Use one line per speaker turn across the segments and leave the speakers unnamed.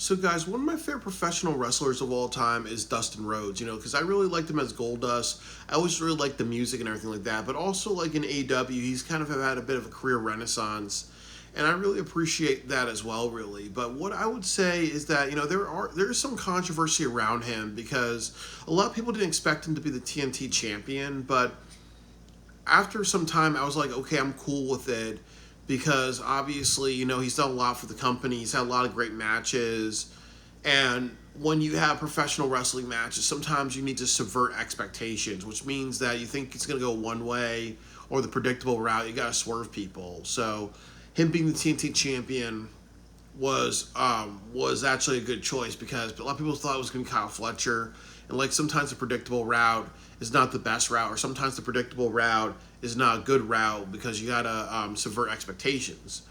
So, guys, one of my favorite professional wrestlers of all time is Dustin Rhodes, because I really liked him as Goldust. I always really liked the music and everything like that, but also, like in AEW, he's kind of had a bit of a career renaissance, and I really appreciate that as well, really. But what I would say is that, there's some controversy around him because a lot of people didn't expect him to be the TNT champion, but after some time, I was like, okay, I'm cool with it because obviously, he's done a lot for the company. He's had a lot of great matches. And when you have professional wrestling matches, sometimes you need to subvert expectations, which means that you think it's going to go one way or the predictable route. You got to swerve people. So, him being the TNT champion was actually a good choice because a lot of people thought it was going to be Kyle Fletcher. And like sometimes the predictable route is not the best route, or sometimes the predictable route is not a good route because you gotta subvert expectations.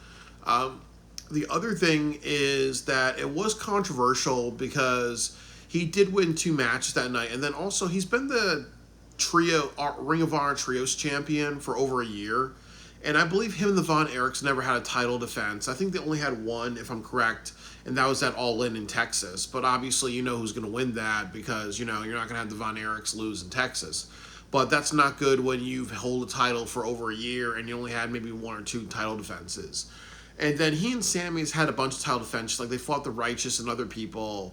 The other thing is that it was controversial because he did win 2 matches that night, and then also he's been the Ring of Honor Trios champion for over a year. And I believe him and the Von Erichs never had a title defense. I think they only had one, if I'm correct, and that was at All In Texas. But obviously, you know who's going to win that because, you're not going to have the Von Erichs lose in Texas. But that's not good when you hold a title for over a year and you only had maybe 1 or 2 title defenses. And then he and Sammy's had a bunch of title defenses. Like, they fought the Righteous and other people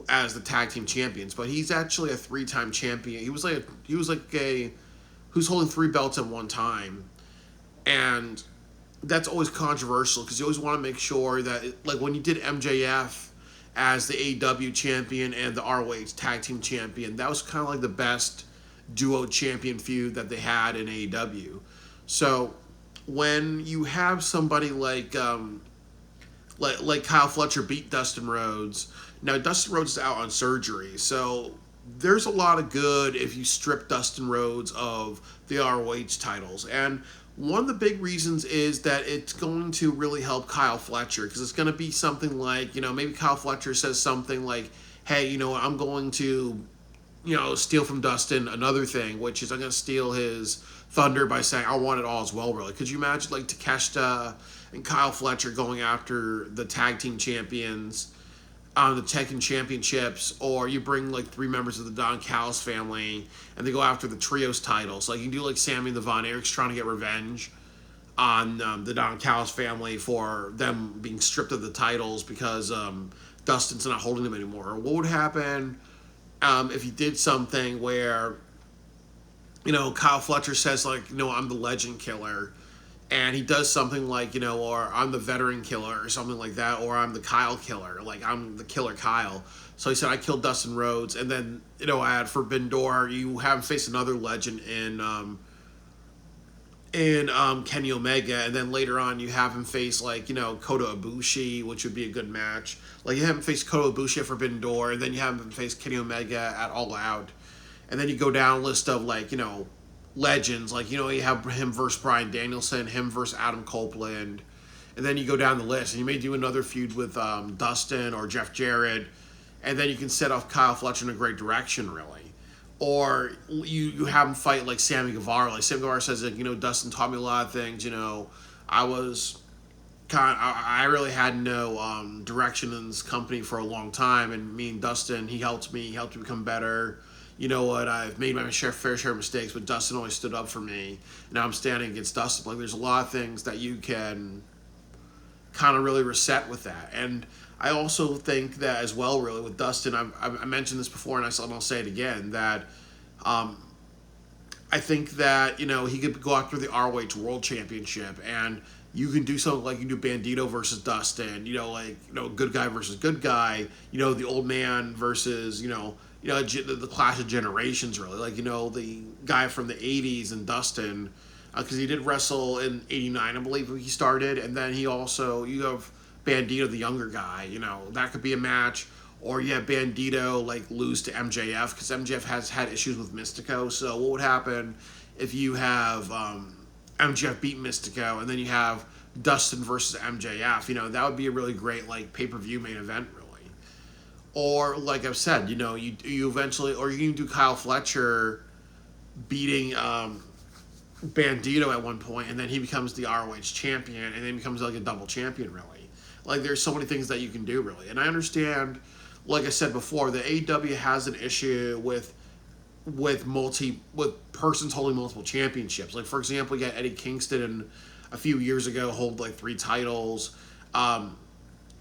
as the tag team champions. But he's actually a 3-time champion. He was who's holding 3 belts at one time. And that's always controversial because you always want to make sure that, like when you did MJF as the AEW champion and the ROH tag team champion, that was kind of like the best duo champion feud that they had in AEW. So when you have somebody like Kyle Fletcher beat Dustin Rhodes, now Dustin Rhodes is out on surgery, so there's a lot of good if you strip Dustin Rhodes of the ROH titles. And one of the big reasons is that it's going to really help Kyle Fletcher because it's going to be something like, maybe Kyle Fletcher says something like, hey, I'm going to, steal from Dustin another thing, which is I'm going to steal his thunder by saying I want it all as well, really. Could you imagine like Takeshita and Kyle Fletcher going after the tag team champions on the Tekken Championships, or you bring like 3 members of the Don Callis family and they go after the trios titles. Like you can do like Sammy and the Von Erichs trying to get revenge on the Don Callis family for them being stripped of the titles because Dustin's not holding them anymore. Or what would happen if you did something where, Kyle Fletcher says like, I'm the legend killer, and he does something like, or I'm the veteran killer or something like that, or I'm the Kyle killer, like I'm the killer Kyle. So he said, I killed Dustin Rhodes, and then, at Forbidden Door, you have him face another legend in Kenny Omega, and then later on you have him face like, Kota Ibushi, which would be a good match. Like you have him face Kota Ibushi at Forbidden Door, and then you have him face Kenny Omega at All Out. And then you go down a list of like, legends, like you have him versus Bryan Danielson, him versus Adam Copeland, and then you go down the list and you may do another feud with Dustin or Jeff Jarrett, and then you can set off Kyle Fletcher in a great direction, really. Or you have him fight like Sammy Guevara. Like Sammy Guevara says, like, Dustin taught me a lot of things. I really had no direction in this company for a long time, and me and Dustin, he helped me become better. You know what, I've made my fair share of mistakes, but Dustin always stood up for me. Now I'm standing against Dustin. Like, there's a lot of things that you can kind of really reset with that. And I also think that as well, really, with Dustin, I mentioned this before, and I'll say it again, that I think that, he could go after the ROH World Championship, and you can do something like you do Bandito versus Dustin, good guy versus good guy, the old man versus, the clash of generations, really. Like, the guy from the 80s and Dustin, because he did wrestle in 89, I believe he started, and then you have Bandito, the younger guy, that could be a match. Or you have Bandito, like, lose to MJF, because MJF has had issues with Mystico. So what would happen if you have MJF beat Mystico, and then you have Dustin versus MJF? That would be a really great, like, pay-per-view main event, really. Or, like I've said, you eventually, or you can do Kyle Fletcher beating Bandito at one point, and then he becomes the ROH champion, and then becomes like a double champion, really. Like, there's so many things that you can do, really. And I understand, like I said before, the AEW has an issue with persons holding multiple championships. Like, for example, you got Eddie Kingston and a few years ago hold like 3 titles.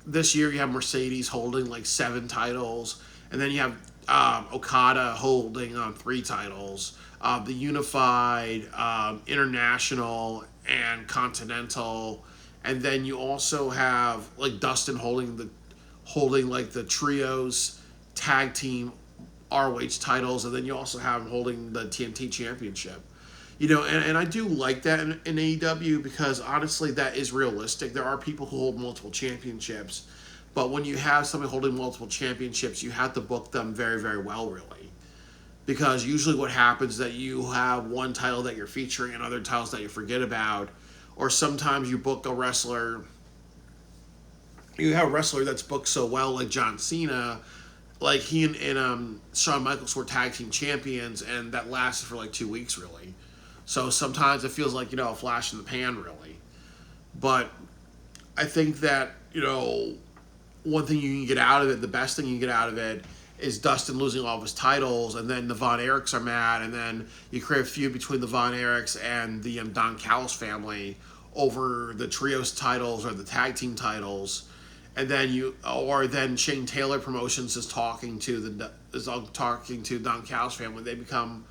This year you have Mercedes holding like 7 titles, and then you have Okada holding 3 titles. The Unified, International, and Continental, and then you also have like Dustin holding like the trios tag team ROH titles, and then you also have him holding the TNT championship. And I do like that in AEW, because honestly, that is realistic. There are people who hold multiple championships, but when you have somebody holding multiple championships, you have to book them very, very well, really. Because usually what happens is that you have one title that you're featuring and other titles that you forget about, or sometimes you book a wrestler, you have a wrestler that's booked so well, like John Cena. Like, he and Shawn Michaels were tag team champions, and that lasted for like 2 weeks, really. So sometimes it feels like, a flash in the pan, really. But I think that, one thing you can get out of it, the best thing you can get out of it, is Dustin losing all of his titles, and then the Von Erichs are mad, and then you create a feud between the Von Erichs and the Don Callis family over the trios titles or the tag team titles. And then Shane Taylor Promotions is talking to Don Callis family. They become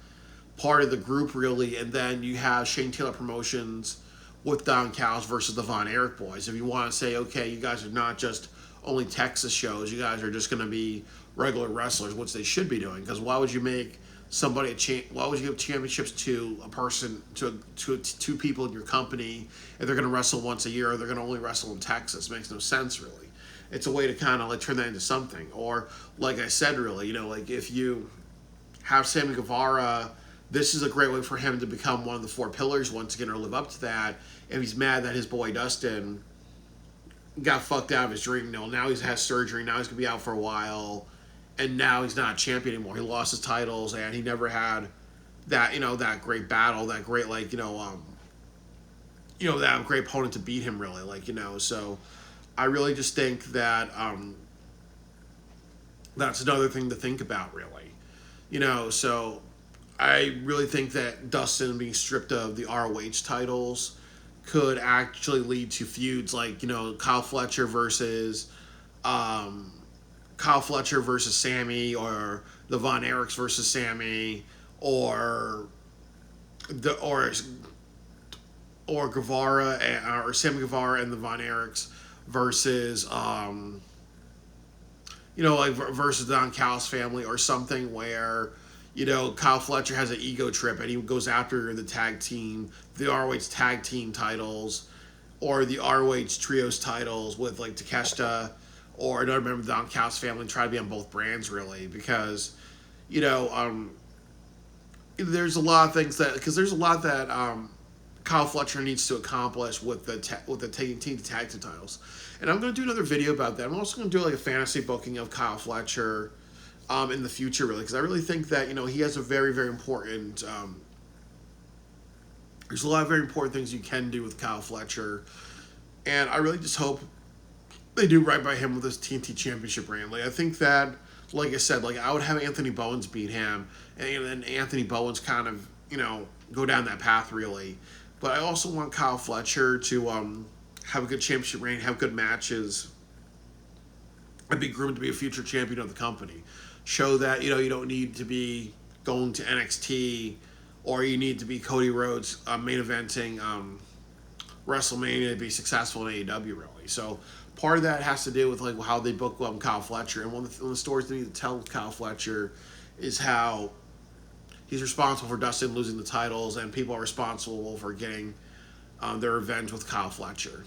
part of the group, really, and then you have Shane Taylor Promotions with Don Callis versus the Von Erich boys. If you want to say, okay, you guys are not just only Texas shows, you guys are just going to be regular wrestlers, which they should be doing. Because why would you make somebody why would you give championships to a person, to 2 people in your company, if they're going to wrestle once a year, or they're going to only wrestle in Texas? It makes no sense, really. It's a way to kind of like turn that into something. Or, like I said, really, like if you have Sammy Guevara, this is a great way for him to become one of the 4 pillars once again, or live up to that. If he's mad that his boy Dustin got fucked out of his dream, now he's had surgery, now he's going to be out for a while, and now he's not a champion anymore. He lost his titles, and he never had that, that great battle, that great, that great opponent to beat him, really, so I really just think that that's another thing to think about, really. So I really think that Dustin being stripped of the ROH titles could actually lead to feuds like, Kyle Fletcher versus Sammy, or the Von Erichs versus Sammy, or Guevara, or Sammy Guevara and the Von Erichs versus versus the Don Callis family, or something where Kyle Fletcher has an ego trip and he goes after the ROH tag team titles, or the ROH trios titles with like Takeshita or another member of the Don Callis family, and try to be on both brands, really, because there's a lot of things that Kyle Fletcher needs to accomplish with the tag team titles. And I'm going to do another video about that. I'm also going to do like a fantasy booking of Kyle Fletcher in the future, really, because I really think that he has a very, very important there's a lot of very important things you can do with Kyle Fletcher, and I really just hope they do right by him with this TNT Championship reign. I think that, like I said, I would have Anthony Bowens beat him, and then Anthony Bowens kind of go down that path, really. But I also want Kyle Fletcher to have a good championship reign, have good matches, and be groomed to be a future champion of the company. Show that you don't need to be going to NXT, or you need to be Cody Rhodes main eventing WrestleMania to be successful in AEW, really. So part of that has to do with how they book Kyle Fletcher, and one of the stories they need to tell with Kyle Fletcher is how he's responsible for Dustin losing the titles, and people are responsible for getting their revenge with Kyle Fletcher.